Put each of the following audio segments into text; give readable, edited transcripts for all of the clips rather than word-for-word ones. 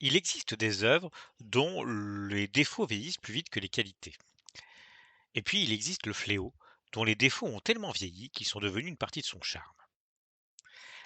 Il existe des œuvres dont les défauts vieillissent plus vite que les qualités. Et puis il existe le fléau, dont les défauts ont tellement vieilli qu'ils sont devenus une partie de son charme.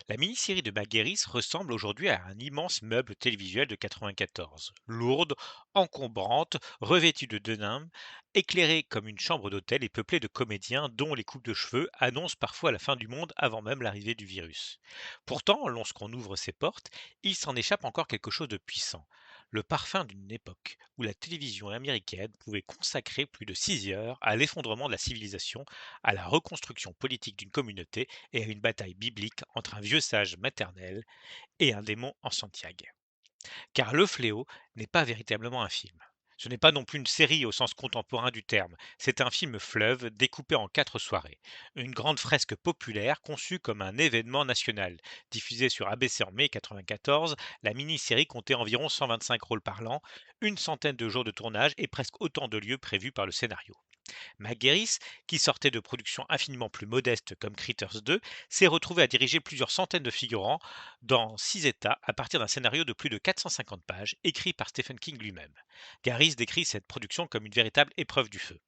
La mini-série de Maguiris ressemble aujourd'hui à un immense meuble télévisuel de 94, lourde, encombrante, revêtue de denim, éclairée comme une chambre d'hôtel et peuplée de comédiens dont les coupes de cheveux annoncent parfois la fin du monde avant même l'arrivée du virus. Pourtant, lorsqu'on ouvre ses portes, il s'en échappe encore quelque chose de puissant. Le parfum d'une époque où la télévision américaine pouvait consacrer plus de 6 heures à l'effondrement de la civilisation, à la reconstruction politique d'une communauté et à une bataille biblique entre un vieux sage maternel et un démon en Santiago. Car Le Fléau n'est pas véritablement un film. Ce n'est pas non plus une série au sens contemporain du terme, c'est un film fleuve découpé en 4 soirées. Une grande fresque populaire conçue comme un événement national. Diffusée sur ABC en mai 94, la mini-série comptait environ 125 rôles parlants, une centaine de jours de tournage et presque autant de lieux prévus par le scénario. Maguiris, qui sortait de productions infiniment plus modestes comme Critters 2, s'est retrouvé à diriger plusieurs centaines de figurants dans 6 États à partir d'un scénario de plus de 450 pages écrit par Stephen King lui-même. Garris décrit cette production comme une véritable épreuve du feu.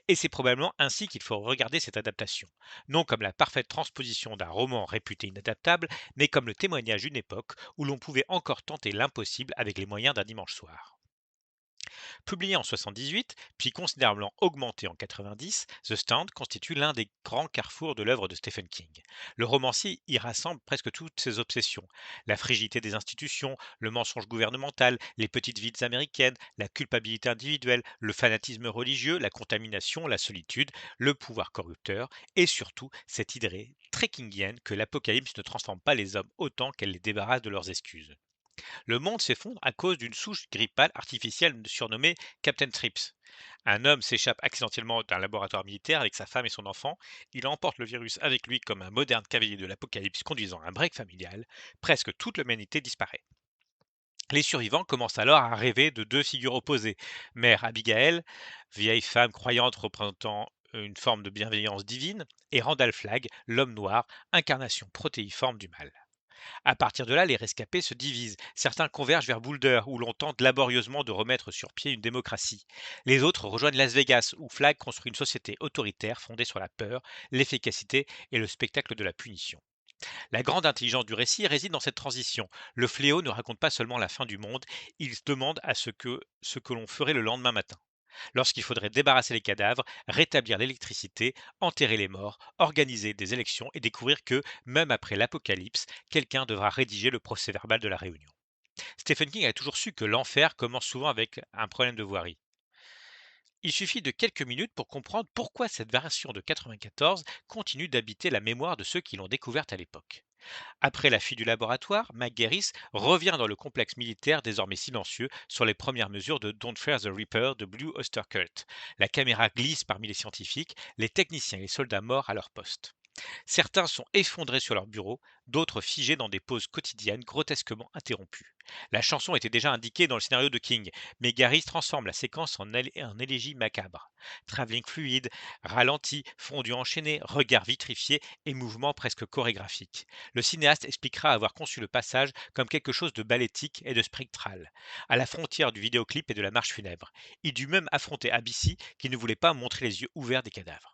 Et c'est probablement ainsi qu'il faut regarder cette adaptation. Non comme la parfaite transposition d'un roman réputé inadaptable, mais comme le témoignage d'une époque où l'on pouvait encore tenter l'impossible avec les moyens d'un dimanche soir. Publié en 78, puis considérablement augmenté en 90, The Stand constitue l'un des grands carrefours de l'œuvre de Stephen King. Le romancier y rassemble presque toutes ses obsessions: la frigidité des institutions, le mensonge gouvernemental, les petites villes américaines, la culpabilité individuelle, le fanatisme religieux, la contamination, la solitude, le pouvoir corrupteur, et surtout cette idée très kingienne que l'apocalypse ne transforme pas les hommes autant qu'elle les débarrasse de leurs excuses. Le monde s'effondre à cause d'une souche grippale artificielle surnommée Captain Trips. Un homme s'échappe accidentellement d'un laboratoire militaire avec sa femme et son enfant. Il emporte le virus avec lui comme un moderne cavalier de l'apocalypse conduisant un break familial. Presque toute l'humanité disparaît. Les survivants commencent alors à rêver de deux figures opposées. Mère Abigail, vieille femme croyante représentant une forme de bienveillance divine, et Randall Flagg, l'homme noir, incarnation protéiforme du mal. À partir de là, les rescapés se divisent. Certains convergent vers Boulder, où l'on tente laborieusement de remettre sur pied une démocratie. Les autres rejoignent Las Vegas, où Flagg construit une société autoritaire fondée sur la peur, l'efficacité et le spectacle de la punition. La grande intelligence du récit réside dans cette transition. Le fléau ne raconte pas seulement la fin du monde, il se demande à ce que l'on ferait le lendemain matin, lorsqu'il faudrait débarrasser les cadavres, rétablir l'électricité, enterrer les morts, organiser des élections et découvrir que, même après l'apocalypse, quelqu'un devra rédiger le procès-verbal de la réunion. Stephen King a toujours su que l'enfer commence souvent avec un problème de voirie. Il suffit de quelques minutes pour comprendre pourquoi cette version de 94 continue d'habiter la mémoire de ceux qui l'ont découverte à l'époque. Après la fuite du laboratoire, McGarris revient dans le complexe militaire désormais silencieux sur les premières mesures de Don't Fear the Reaper de Blue Oyster Cult. La caméra glisse parmi les scientifiques, les techniciens et les soldats morts à leur poste. Certains sont effondrés sur leur bureau, d'autres figés dans des pauses quotidiennes grotesquement interrompues. La chanson était déjà indiquée dans le scénario de King, mais Garris transforme la séquence en élégie macabre. Travelling fluide, ralenti, fondu enchaîné, regard vitrifié et mouvements presque chorégraphiques. Le cinéaste expliquera avoir conçu le passage comme quelque chose de ballétique et de spectral, à la frontière du vidéoclip et de la marche funèbre. Il dut même affronter ABC qui ne voulait pas montrer les yeux ouverts des cadavres.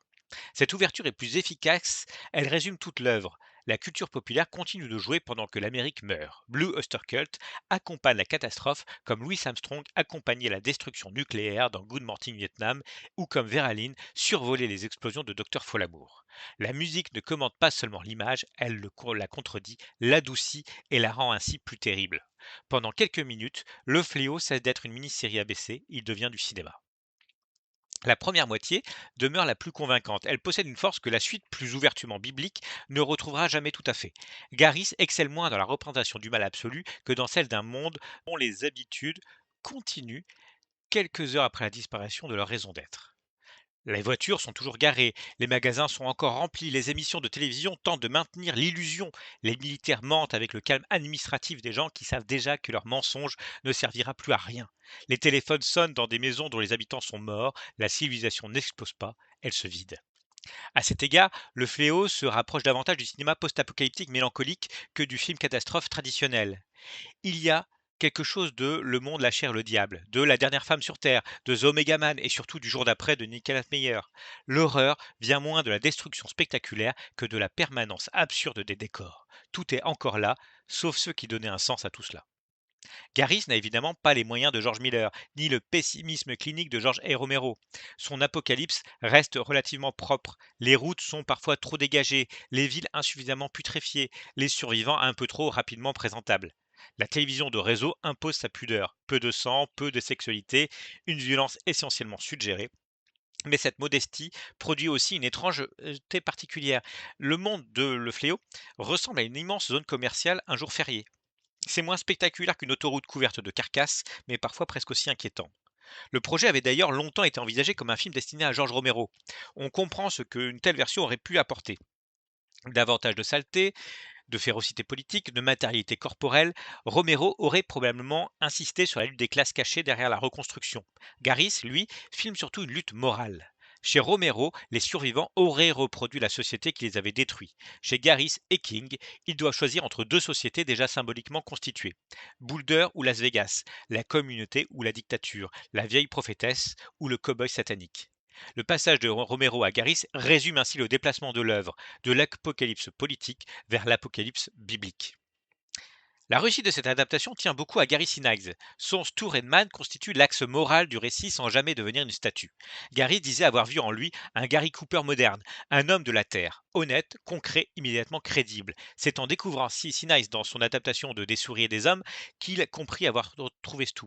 Cette ouverture est plus efficace, elle résume toute l'œuvre. La culture populaire continue de jouer pendant que l'Amérique meurt. Blue Oyster Cult accompagne la catastrophe comme Louis Armstrong accompagnait la destruction nucléaire dans Good Morning Vietnam ou comme Vera Lynn survolait les explosions de Dr Folamour. La musique ne commente pas seulement l'image, la contredit, l'adoucit et la rend ainsi plus terrible. Pendant quelques minutes, Le Fléau cesse d'être une mini-série ABC, il devient du cinéma. La première moitié demeure la plus convaincante. Elle possède une force que la suite, plus ouvertement biblique, ne retrouvera jamais tout à fait. Garris excelle moins dans la représentation du mal absolu que dans celle d'un monde dont les habitudes continuent quelques heures après la disparition de leur raison d'être. Les voitures sont toujours garées, les magasins sont encore remplis, les émissions de télévision tentent de maintenir l'illusion, les militaires mentent avec le calme administratif des gens qui savent déjà que leur mensonge ne servira plus à rien. Les téléphones sonnent dans des maisons dont les habitants sont morts, la civilisation n'explose pas, elle se vide. À cet égard, le fléau se rapproche davantage du cinéma post-apocalyptique mélancolique que du film catastrophe traditionnel. Il y a quelque chose de Le Monde, la chair, le diable, de La dernière femme sur Terre, de The Omega Man et surtout du jour d'après de Nicolas Meyer. L'horreur vient moins de la destruction spectaculaire que de la permanence absurde des décors. Tout est encore là, sauf ceux qui donnaient un sens à tout cela. Garris n'a évidemment pas les moyens de George Miller, ni le pessimisme clinique de George A. Romero. Son apocalypse reste relativement propre. Les routes sont parfois trop dégagées, les villes insuffisamment putréfiées, les survivants un peu trop rapidement présentables. La télévision de réseau impose sa pudeur. Peu de sang, peu de sexualité, une violence essentiellement suggérée. Mais cette modestie produit aussi une étrangeté particulière. Le monde de Le Fléau ressemble à une immense zone commerciale un jour férié. C'est moins spectaculaire qu'une autoroute couverte de carcasses, mais parfois presque aussi inquiétant. Le projet avait d'ailleurs longtemps été envisagé comme un film destiné à George Romero. On comprend ce qu'une telle version aurait pu apporter. Davantage de saleté, de férocité politique, de matérialité corporelle, Romero aurait probablement insisté sur la lutte des classes cachées derrière la reconstruction. Garris, lui, filme surtout une lutte morale. Chez Romero, les survivants auraient reproduit la société qui les avait détruits. Chez Garris et King, ils doivent choisir entre deux sociétés déjà symboliquement constituées. Boulder ou Las Vegas, la communauté ou la dictature, la vieille prophétesse ou le cow-boy satanique. Le passage de Romero à Garris résume ainsi le déplacement de l'œuvre de l'apocalypse politique vers l'apocalypse biblique. La réussite de cette adaptation tient beaucoup à Gary Sinise. Son Stu Redman constitue l'axe moral du récit sans jamais devenir une statue. Gary disait avoir vu en lui un Gary Cooper moderne, un homme de la Terre, honnête, concret, immédiatement crédible. C'est en découvrant Sinise dans son adaptation de Des souris et des hommes qu'il comprit avoir trouvé Stu.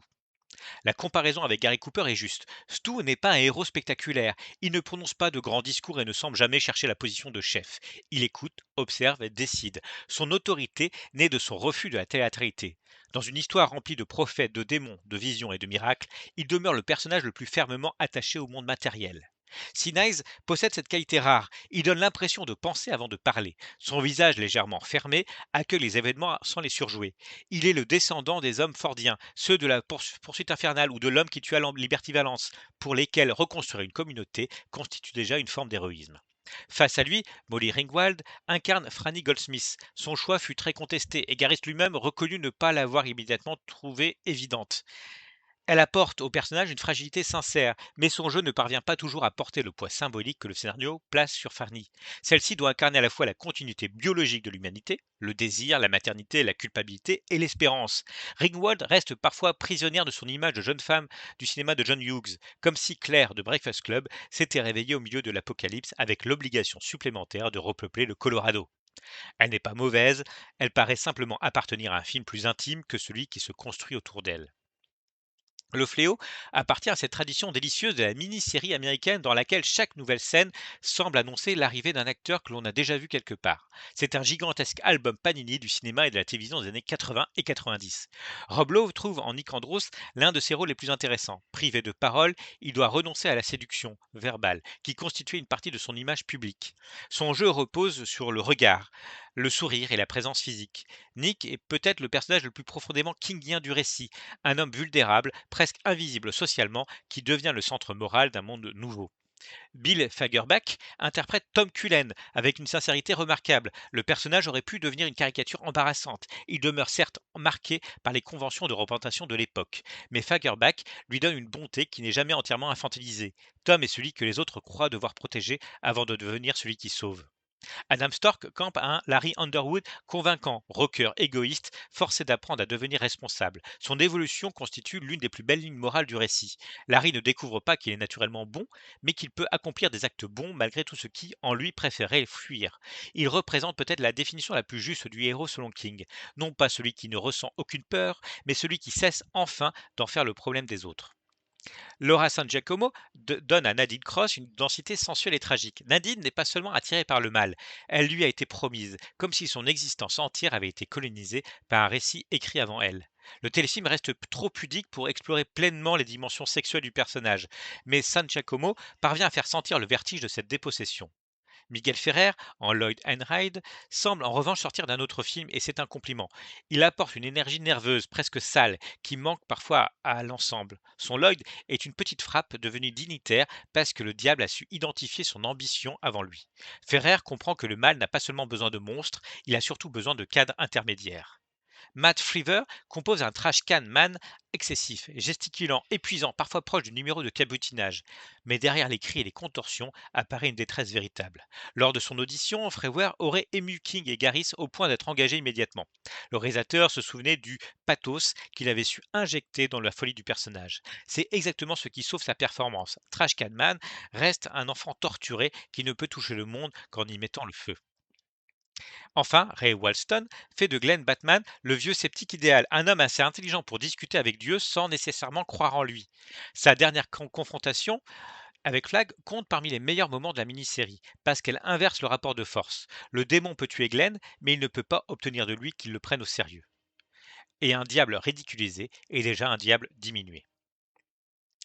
La comparaison avec Gary Cooper est juste. Stu n'est pas un héros spectaculaire. Il ne prononce pas de grands discours et ne semble jamais chercher la position de chef. Il écoute, observe et décide. Son autorité naît de son refus de la théâtralité. Dans une histoire remplie de prophètes, de démons, de visions et de miracles, il demeure le personnage le plus fermement attaché au monde matériel. Sinise possède cette qualité rare. Il donne l'impression de penser avant de parler. Son visage légèrement fermé accueille les événements sans les surjouer. Il est le descendant des hommes fordiens, ceux de la poursuite infernale ou de l'homme qui tua Liberty Valance, pour lesquels reconstruire une communauté constitue déjà une forme d'héroïsme. Face à lui, Molly Ringwald incarne Franny Goldsmith. Son choix fut très contesté et Gareth lui-même reconnut ne pas l'avoir immédiatement trouvée évidente. Elle apporte au personnage une fragilité sincère, mais son jeu ne parvient pas toujours à porter le poids symbolique que le scénario place sur Fanny. Celle-ci doit incarner à la fois la continuité biologique de l'humanité, le désir, la maternité, la culpabilité et l'espérance. Ringwald reste parfois prisonnière de son image de jeune femme du cinéma de John Hughes, comme si Claire de Breakfast Club s'était réveillée au milieu de l'apocalypse avec l'obligation supplémentaire de repeupler le Colorado. Elle n'est pas mauvaise, elle paraît simplement appartenir à un film plus intime que celui qui se construit autour d'elle. Le Fléau appartient à cette tradition délicieuse de la mini-série américaine dans laquelle chaque nouvelle scène semble annoncer l'arrivée d'un acteur que l'on a déjà vu quelque part. C'est un gigantesque album Panini du cinéma et de la télévision des années 80 et 90. Rob Lowe trouve en Nick Andros l'un de ses rôles les plus intéressants. Privé de parole, il doit renoncer à la séduction verbale, qui constituait une partie de son image publique. Son jeu repose sur le regard, le sourire et la présence physique. Nick est peut-être le personnage le plus profondément kingien du récit, un homme vulnérable, presque invisible socialement, qui devient le centre moral d'un monde nouveau. Bill Fagerbakke interprète Tom Cullen avec une sincérité remarquable. Le personnage aurait pu devenir une caricature embarrassante. Il demeure certes marqué par les conventions de représentation de l'époque, mais Fagerbakke lui donne une bonté qui n'est jamais entièrement infantilisée. Tom est celui que les autres croient devoir protéger avant de devenir celui qui sauve. Adam Stork campe un Larry Underwood convaincant, rocker, égoïste, forcé d'apprendre à devenir responsable. Son évolution constitue l'une des plus belles lignes morales du récit. Larry ne découvre pas qu'il est naturellement bon, mais qu'il peut accomplir des actes bons malgré tout ce qui, en lui, préférait fuir. Il représente peut-être la définition la plus juste du héros selon King. Non pas celui qui ne ressent aucune peur, mais celui qui cesse enfin d'en faire le problème des autres. Laura San Giacomo donne à Nadine Cross une densité sensuelle et tragique. Nadine n'est pas seulement attirée par le mal, elle lui a été promise, comme si son existence entière avait été colonisée par un récit écrit avant elle. Le téléfilm reste trop pudique pour explorer pleinement les dimensions sexuelles du personnage, mais San Giacomo parvient à faire sentir le vertige de cette dépossession. Miguel Ferrer, en Lloyd Enright, semble en revanche sortir d'un autre film et c'est un compliment. Il apporte une énergie nerveuse, presque sale, qui manque parfois à l'ensemble. Son Lloyd est une petite frappe devenue dignitaire parce que le diable a su identifier son ambition avant lui. Ferrer comprend que le mal n'a pas seulement besoin de monstres, il a surtout besoin de cadres intermédiaires. Matt Freever compose un trash can man excessif, gesticulant, épuisant, parfois proche du numéro de cabotinage. Mais derrière les cris et les contorsions apparaît une détresse véritable. Lors de son audition, Freever aurait ému King et Garris au point d'être engagé immédiatement. Le réalisateur se souvenait du pathos qu'il avait su injecter dans la folie du personnage. C'est exactement ce qui sauve sa performance. Trash Can Man reste un enfant torturé qui ne peut toucher le monde qu'en y mettant le feu. Enfin, Ray Walston fait de Glenn Batman le vieux sceptique idéal, un homme assez intelligent pour discuter avec Dieu sans nécessairement croire en lui. Sa dernière confrontation avec Flag compte parmi les meilleurs moments de la mini-série, parce qu'elle inverse le rapport de force. Le démon peut tuer Glenn, mais il ne peut pas obtenir de lui qu'il le prenne au sérieux. Et un diable ridiculisé est déjà un diable diminué.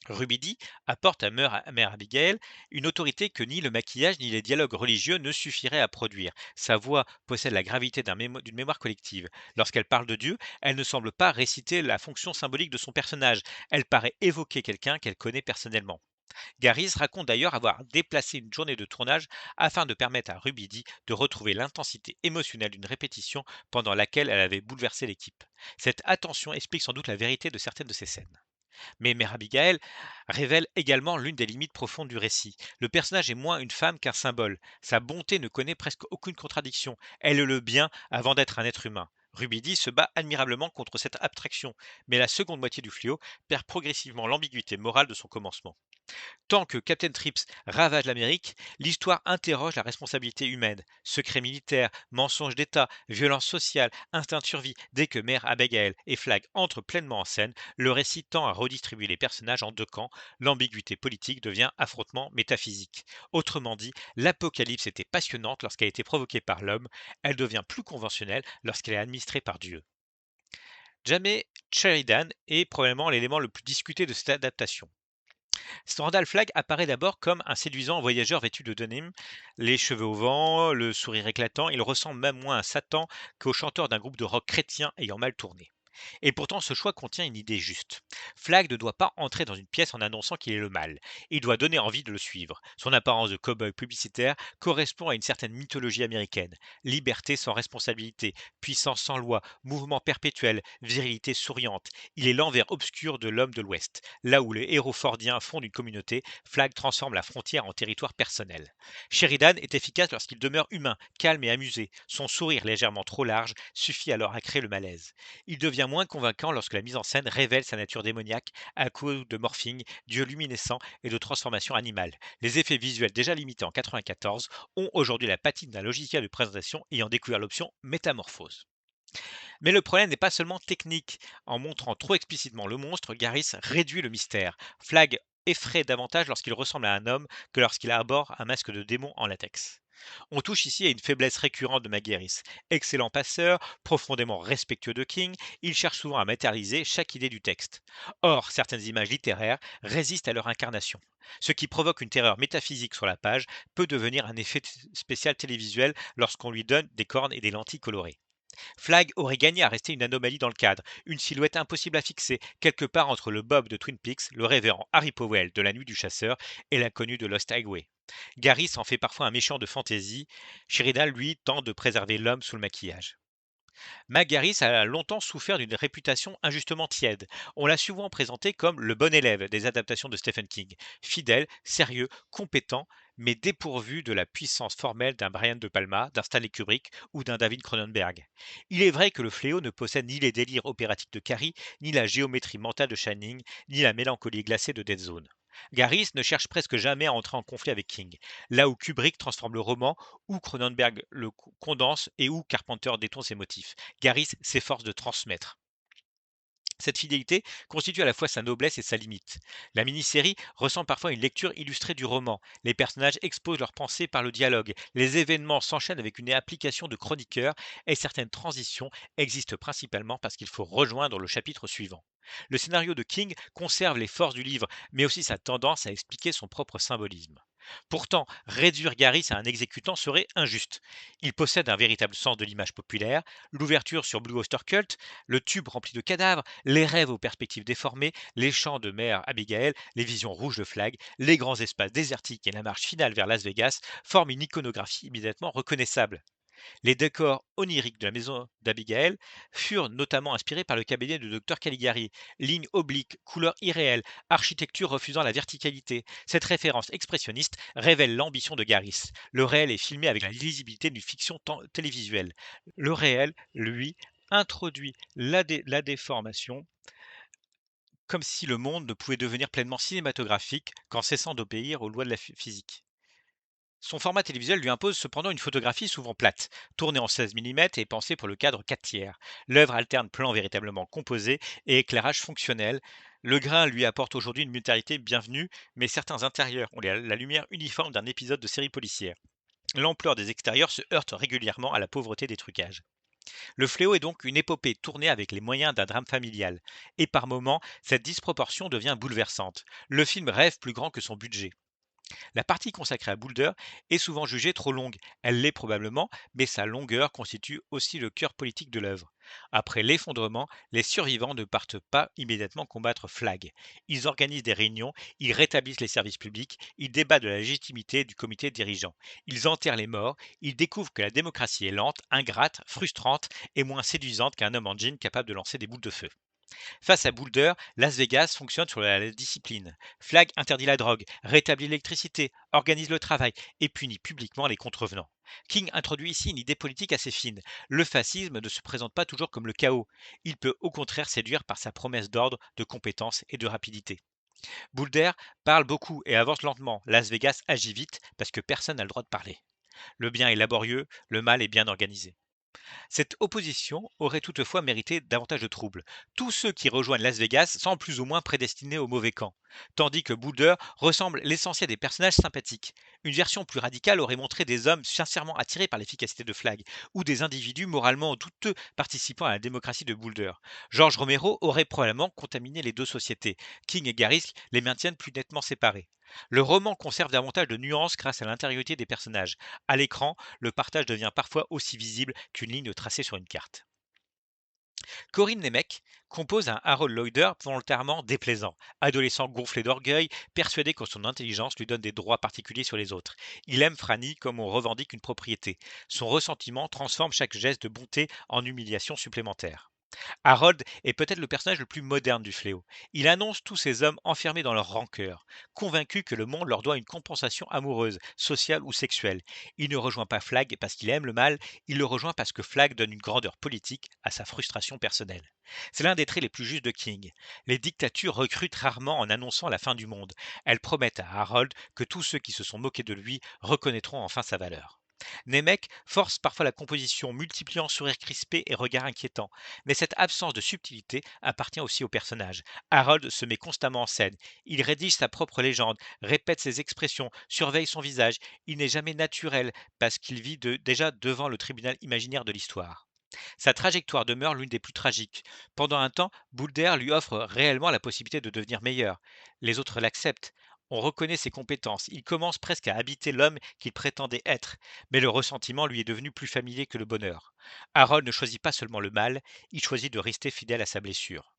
Rubidi apporte à Mère Abigail une autorité que ni le maquillage ni les dialogues religieux ne suffiraient à produire. Sa voix possède la gravité d'une mémoire collective. Lorsqu'elle parle de Dieu, elle ne semble pas réciter la fonction symbolique de son personnage. Elle paraît évoquer quelqu'un qu'elle connaît personnellement. Garis raconte d'ailleurs avoir déplacé une journée de tournage afin de permettre à Rubidi de retrouver l'intensité émotionnelle d'une répétition pendant laquelle elle avait bouleversé l'équipe. Cette attention explique sans doute la vérité de certaines de ces scènes. Mais Mère Abigail révèle également l'une des limites profondes du récit. Le personnage est moins une femme qu'un symbole. Sa bonté ne connaît presque aucune contradiction. Elle est le bien avant d'être un être humain. Rubidi se bat admirablement contre cette abstraction, mais la seconde moitié du fléau perd progressivement l'ambiguïté morale de son commencement. Tant que Captain Trips ravage l'Amérique, l'histoire interroge la responsabilité humaine. Secrets militaires, mensonges d'État, violence sociale, instinct de survie. Dès que Mère Abigail et Flag entrent pleinement en scène, le récit tend à redistribuer les personnages en deux camps. L'ambiguïté politique devient affrontement métaphysique. Autrement dit, l'apocalypse était passionnante lorsqu'elle était provoquée par l'homme, elle devient plus conventionnelle lorsqu'elle est administrée par Dieu. Jamais Sheridan est probablement l'élément le plus discuté de cette adaptation. Randall Flagg apparaît d'abord comme un séduisant voyageur vêtu de denim, les cheveux au vent, le sourire éclatant. Il ressemble même moins à Satan qu'au chanteur d'un groupe de rock chrétien ayant mal tourné. Et pourtant, ce choix contient une idée juste. Flagg ne doit pas entrer dans une pièce en annonçant qu'il est le mal. Il doit donner envie de le suivre. Son apparence de cow-boy publicitaire correspond à une certaine mythologie américaine. Liberté sans responsabilité, puissance sans loi, mouvement perpétuel, virilité souriante. Il est l'envers obscur de l'homme de l'Ouest. Là où les héros fordiens fondent une communauté, Flagg transforme la frontière en territoire personnel. Sheridan est efficace lorsqu'il demeure humain, calme et amusé. Son sourire légèrement trop large suffit alors à créer le malaise. Il devient moins convaincant lorsque la mise en scène révèle sa nature démoniaque à coup de morphing, d'yeux luminescents et de transformation animale. Les effets visuels déjà limités en 1994 ont aujourd'hui la patine d'un logiciel de présentation ayant découvert l'option métamorphose. Mais le problème n'est pas seulement technique. En montrant trop explicitement le monstre, Garris réduit le mystère. Flag effraie davantage lorsqu'il ressemble à un homme que lorsqu'il arbore un masque de démon en latex. On touche ici à une faiblesse récurrente de Maguiris. Excellent passeur, profondément respectueux de King, il cherche souvent à matérialiser chaque idée du texte. Or, certaines images littéraires résistent à leur incarnation. Ce qui provoque une terreur métaphysique sur la page peut devenir un effet spécial télévisuel lorsqu'on lui donne des cornes et des lentilles colorées. Flag aurait gagné à rester une anomalie dans le cadre, une silhouette impossible à fixer, quelque part entre le Bob de Twin Peaks, le révérend Harry Powell de La Nuit du Chasseur et l'inconnu de Lost Highway. Garris en fait parfois un méchant de fantaisie, Sheridan, lui, tente de préserver l'homme sous le maquillage. Magaris a longtemps souffert d'une réputation injustement tiède. On l'a souvent présenté comme le bon élève des adaptations de Stephen King, fidèle, sérieux, compétent, mais dépourvu de la puissance formelle d'un Brian De Palma, d'un Stanley Kubrick ou d'un David Cronenberg. Il est vrai que le fléau ne possède ni les délires opératiques de Carrie, ni la géométrie mentale de Shining, ni la mélancolie glacée de Dead Zone. Garris ne cherche presque jamais à entrer en conflit avec King, là où Kubrick transforme le roman, où Cronenberg le condense et où Carpenter détourne ses motifs. Garris s'efforce de transmettre. Cette fidélité constitue à la fois sa noblesse et sa limite. La mini-série ressemble parfois à une lecture illustrée du roman. Les personnages exposent leurs pensées par le dialogue. Les événements s'enchaînent avec une application de chroniqueur et certaines transitions existent principalement parce qu'il faut rejoindre le chapitre suivant. Le scénario de King conserve les forces du livre, mais aussi sa tendance à expliquer son propre symbolisme. Pourtant, réduire Garris à un exécutant serait injuste. Il possède un véritable sens de l'image populaire, l'ouverture sur Blue Oyster Cult, le tube rempli de cadavres, les rêves aux perspectives déformées, les chants de Mère Abigail, les visions rouges de Flag, les grands espaces désertiques et la marche finale vers Las Vegas forment une iconographie immédiatement reconnaissable. Les décors oniriques de la maison d'Abigail furent notamment inspirés par le cabinet du docteur Caligari. Lignes obliques, couleurs irréelles, architecture refusant la verticalité. Cette référence expressionniste révèle l'ambition de Garis. Le réel est filmé avec la lisibilité d'une fiction télévisuelle. Le réel, lui, introduit la déformation comme si le monde ne pouvait devenir pleinement cinématographique qu'en cessant d'obéir aux lois de la physique. Son format télévisuel lui impose cependant une photographie souvent plate, tournée en 16 mm et pensée pour le cadre 4 tiers. L'œuvre alterne plans véritablement composés et éclairage fonctionnel. Le grain lui apporte aujourd'hui une mutualité bienvenue, mais certains intérieurs ont la lumière uniforme d'un épisode de série policière. L'ampleur des extérieurs se heurte régulièrement à la pauvreté des trucages. Le fléau est donc une épopée tournée avec les moyens d'un drame familial. Et par moments, cette disproportion devient bouleversante. Le film rêve plus grand que son budget. La partie consacrée à Boulder est souvent jugée trop longue. Elle l'est probablement, mais sa longueur constitue aussi le cœur politique de l'œuvre. Après l'effondrement, les survivants ne partent pas immédiatement combattre Flag. Ils organisent des réunions, ils rétablissent les services publics, ils débattent de la légitimité du comité dirigeant. Ils enterrent les morts, ils découvrent que la démocratie est lente, ingrate, frustrante et moins séduisante qu'un homme en jean capable de lancer des boules de feu. Face à Boulder, Las Vegas fonctionne sur la discipline. Flag interdit la drogue, rétablit l'électricité, organise le travail et punit publiquement les contrevenants. King introduit ici une idée politique assez fine. Le fascisme ne se présente pas toujours comme le chaos. Il peut au contraire séduire par sa promesse d'ordre, de compétence et de rapidité. Boulder parle beaucoup et avance lentement. Las Vegas agit vite parce que personne n'a le droit de parler. Le bien est laborieux, le mal est bien organisé. Cette opposition aurait toutefois mérité davantage de troubles. Tous ceux qui rejoignent Las Vegas semblent plus ou moins prédestinés au mauvais camp, tandis que Boulder ressemble l'essentiel des personnages sympathiques. Une version plus radicale aurait montré des hommes sincèrement attirés par l'efficacité de Flag, ou des individus moralement douteux participant à la démocratie de Boulder. George Romero aurait probablement contaminé les deux sociétés. King et Garrick les maintiennent plus nettement séparés. Le roman conserve davantage de nuances grâce à l'intériorité des personnages. À l'écran, le partage devient parfois aussi visible qu'une ligne tracée sur une carte. Corinne Nemec compose un Harold Lloyder volontairement déplaisant, adolescent gonflé d'orgueil, persuadé que son intelligence lui donne des droits particuliers sur les autres. Il aime Franny comme on revendique une propriété. Son ressentiment transforme chaque geste de bonté en humiliation supplémentaire. Harold est peut-être le personnage le plus moderne du fléau. Il annonce tous ces hommes enfermés dans leur rancœur, convaincus que le monde leur doit une compensation amoureuse, sociale ou sexuelle. Il ne rejoint pas Flag parce qu'il aime le mal, il le rejoint parce que Flag donne une grandeur politique à sa frustration personnelle. C'est l'un des traits les plus justes de King. Les dictatures recrutent rarement en annonçant la fin du monde. Elles promettent à Harold que tous ceux qui se sont moqués de lui reconnaîtront enfin sa valeur. Nemec force parfois la composition, multipliant sourires crispés et regards inquiétants. Mais cette absence de subtilité appartient aussi au personnage. Harold se met constamment en scène. Il rédige sa propre légende, répète ses expressions, surveille son visage. Il n'est jamais naturel parce qu'il vit déjà devant le tribunal imaginaire de l'histoire. Sa trajectoire demeure l'une des plus tragiques. Pendant un temps, Boulder lui offre réellement la possibilité de devenir meilleur. Les autres l'acceptent. On reconnaît ses compétences. Il commence presque à habiter l'homme qu'il prétendait être. Mais le ressentiment lui est devenu plus familier que le bonheur. Harold ne choisit pas seulement le mal, il choisit de rester fidèle à sa blessure.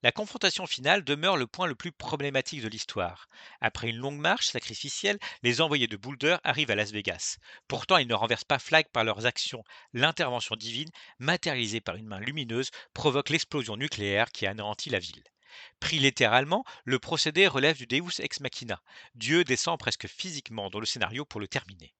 La confrontation finale demeure le point le plus problématique de l'histoire. Après une longue marche sacrificielle, les envoyés de Boulder arrivent à Las Vegas. Pourtant, ils ne renversent pas Flag par leurs actions. L'intervention divine, matérialisée par une main lumineuse, provoque l'explosion nucléaire qui anéantit la ville. Pris littéralement, le procédé relève du Deus ex machina. Dieu descend presque physiquement dans le scénario pour le terminer.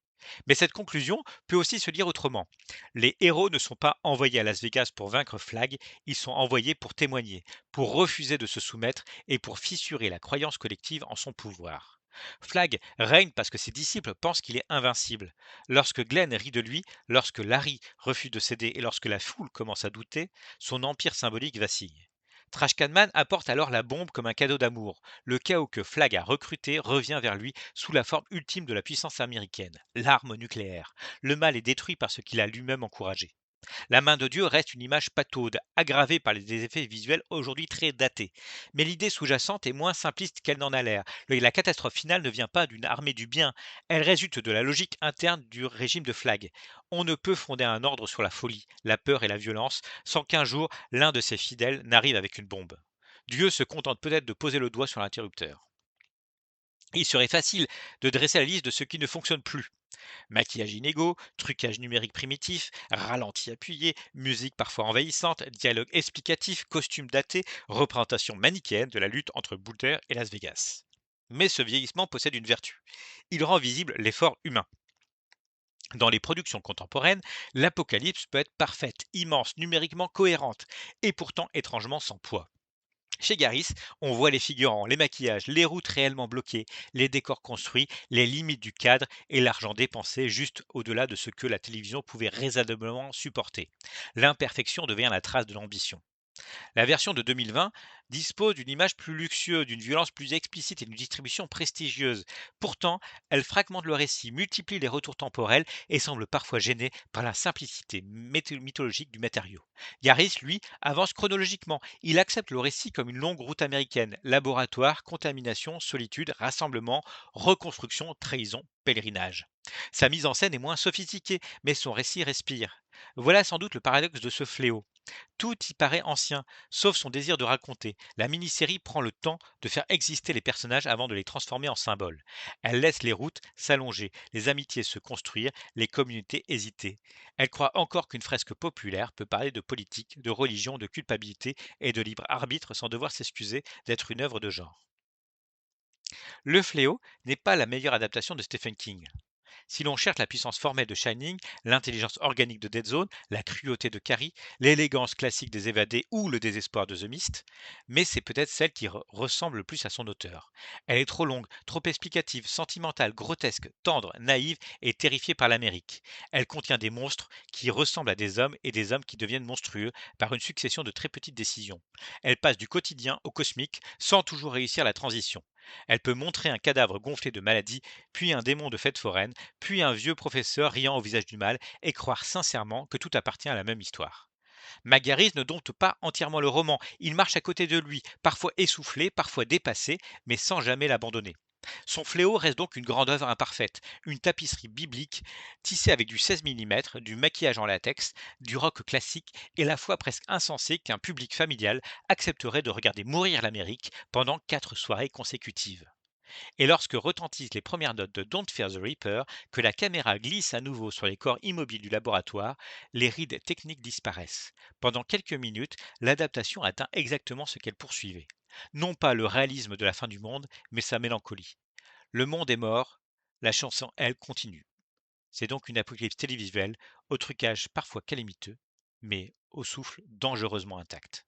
Mais cette conclusion peut aussi se lire autrement. Les héros ne sont pas envoyés à Las Vegas pour vaincre Flag, ils sont envoyés pour témoigner, pour refuser de se soumettre et pour fissurer la croyance collective en son pouvoir. Flag règne parce que ses disciples pensent qu'il est invincible. Lorsque Glenn rit de lui, lorsque Larry refuse de céder et lorsque la foule commence à douter, son empire symbolique vacille. Trashcanman apporte alors la bombe comme un cadeau d'amour. Le chaos que Flag a recruté revient vers lui sous la forme ultime de la puissance américaine, l'arme nucléaire. Le mal est détruit par ce qu'il a lui-même encouragé. La main de Dieu reste une image pataude, aggravée par des effets visuels aujourd'hui très datés. Mais l'idée sous-jacente est moins simpliste qu'elle n'en a l'air. La catastrophe finale ne vient pas d'une armée du bien, elle résulte de la logique interne du régime de Flag. On ne peut fonder un ordre sur la folie, la peur et la violence sans qu'un jour l'un de ses fidèles n'arrive avec une bombe. Dieu se contente peut-être de poser le doigt sur l'interrupteur. Il serait facile de dresser la liste de ce qui ne fonctionne plus. Maquillage inégaux, trucage numérique primitif, ralenti appuyé, musique parfois envahissante, dialogue explicatif, costumes datés, représentation manichéenne de la lutte entre Boulder et Las Vegas. Mais ce vieillissement possède une vertu. Il rend visible l'effort humain. Dans les productions contemporaines, l'apocalypse peut être parfaite, immense, numériquement cohérente, et pourtant étrangement sans poids. Chez Garis, on voit les figurants, les maquillages, les routes réellement bloquées, les décors construits, les limites du cadre et l'argent dépensé juste au-delà de ce que la télévision pouvait raisonnablement supporter. L'imperfection devient la trace de l'ambition. La version de 2020 dispose d'une image plus luxueuse, d'une violence plus explicite et d'une distribution prestigieuse. Pourtant, elle fragmente le récit, multiplie les retours temporels et semble parfois gênée par la simplicité mythologique du matériau. Yaris, lui, avance chronologiquement. Il accepte le récit comme une longue route américaine. Laboratoire, contamination, solitude, rassemblement, reconstruction, trahison, pèlerinage. Sa mise en scène est moins sophistiquée, mais son récit respire. Voilà sans doute le paradoxe de ce fléau. Tout y paraît ancien, sauf son désir de raconter. La mini-série prend le temps de faire exister les personnages avant de les transformer en symboles. Elle laisse les routes s'allonger, les amitiés se construire, les communautés hésiter. Elle croit encore qu'une fresque populaire peut parler de politique, de religion, de culpabilité et de libre arbitre sans devoir s'excuser d'être une œuvre de genre. Le Fléau n'est pas la meilleure adaptation de Stephen King. Si l'on cherche la puissance formelle de Shining, l'intelligence organique de Dead Zone, la cruauté de Carrie, l'élégance classique des évadés ou le désespoir de The Mist, mais c'est peut-être celle qui ressemble le plus à son auteur. Elle est trop longue, trop explicative, sentimentale, grotesque, tendre, naïve et terrifiée par l'Amérique. Elle contient des monstres qui ressemblent à des hommes et des hommes qui deviennent monstrueux par une succession de très petites décisions. Elle passe du quotidien au cosmique sans toujours réussir la transition. Elle peut montrer un cadavre gonflé de maladie, puis un démon de fête foraine, puis un vieux professeur riant au visage du mal, et croire sincèrement que tout appartient à la même histoire. Magaris ne dompte pas entièrement le roman, il marche à côté de lui, parfois essoufflé, parfois dépassé, mais sans jamais l'abandonner. Son fléau reste donc une grande œuvre imparfaite, une tapisserie biblique tissée avec du 16 mm, du maquillage en latex, du rock classique et la foi presque insensée qu'un public familial accepterait de regarder mourir l'Amérique pendant 4 soirées consécutives. Et lorsque retentissent les premières notes de Don't Fear the Reaper, que la caméra glisse à nouveau sur les corps immobiles du laboratoire, les rides techniques disparaissent. Pendant quelques minutes, l'adaptation atteint exactement ce qu'elle poursuivait. Non pas le réalisme de la fin du monde, mais sa mélancolie. Le monde est mort, la chanson, elle, continue. C'est donc une apocalypse télévisuelle, au trucage parfois calamiteux, mais au souffle dangereusement intact.